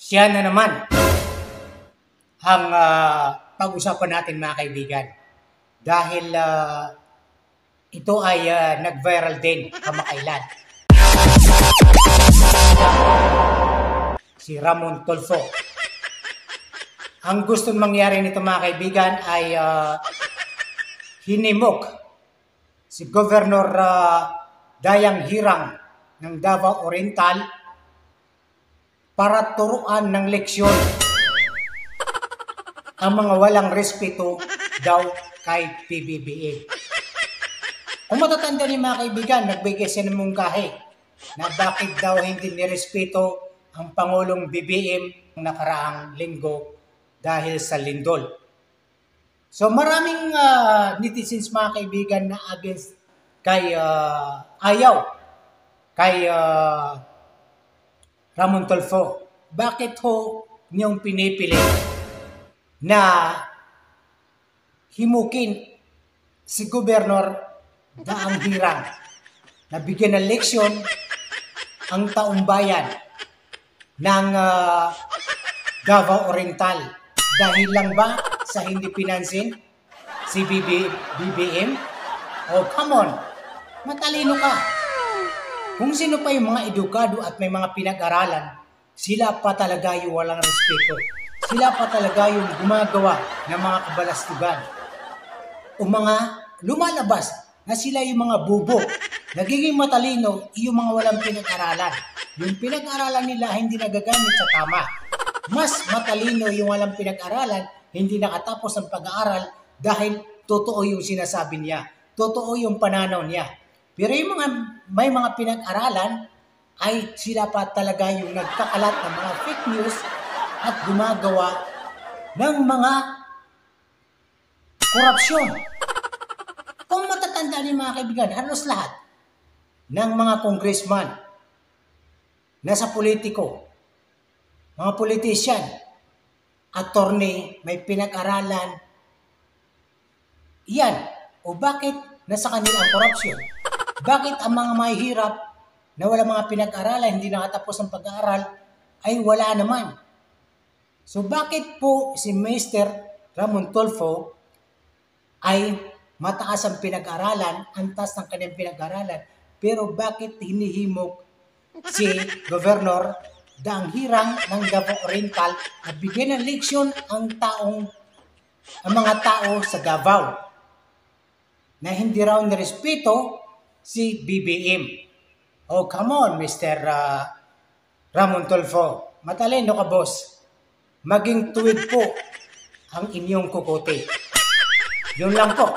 Siya na naman ang pag-usapan natin mga kaibigan. Dahil ito ay nag-viral din kamakailan. Si Ramon Tulfo. Ang gustong mangyari nito mga kaibigan ay hinimok si Governor Dayang Hirang ng Davao Oriental para turuan ng leksyon ang mga walang respeto daw kay PBBM. Kung matatanda niyo mga kaibigan, nagbigay siya ng mungkahi na bakit daw hindi nirespeto ang Pangulong BBM nakaraang linggo dahil sa lindol. So maraming netizens mga kaibigan na against kay ayaw kay Ramon Tulfo. Bakit ho niyong pinipili na himukin si Gobernador Daang Hirang na bigyan ng leksyon ang taong bayan ng Davao Oriental dahil lang ba sa hindi pinansin si BBM? Oh, come on! Matalino ka! Kung sino pa yung mga edukado at may mga pinag-aralan, sila pa talaga yung walang respeto. Sila pa talaga yung gumagawa ng mga kabalastugan. O mga lumalabas na sila yung mga bubo. Nagiging matalino yung mga walang pinag-aralan. Yung pinag-aralan nila hindi nagagamit sa tama. Mas matalino yung walang pinag-aralan, hindi nakatapos ang pag-aaral dahil totoo yung sinasabi niya. Totoo yung pananaw niya. Pero yung may mga pinag-aralan ay sila pa talaga yung nagkakalat ng mga fake news at gumagawa ng mga korupsyon. Kung matatanda niyo mga kaibigan, halos lahat ng mga congressman, nasa politiko, mga politician, attorney, may pinag-aralan, yan. O bakit nasa kanila ang korupsyon? Bakit ang mga mahihirap na wala mga pinag-aralan, hindi nakatapos ang pag-aaral, ay wala naman? So bakit po si Mr. Ramon Tulfo ay mataas ang pinag-aralan, antas ng kanyang pinag-aralan, pero bakit hinihimok si Governor Daang Hirang ng Davao Oriental na bigyan ng leksyon ang mga tao sa Davao na hindi raw nirespeto si BBM? Oh, come on, Mr. Ramon Tulfo. Matalino ka, boss. Maging tuwid po ang inyong kukote. Yun lang po.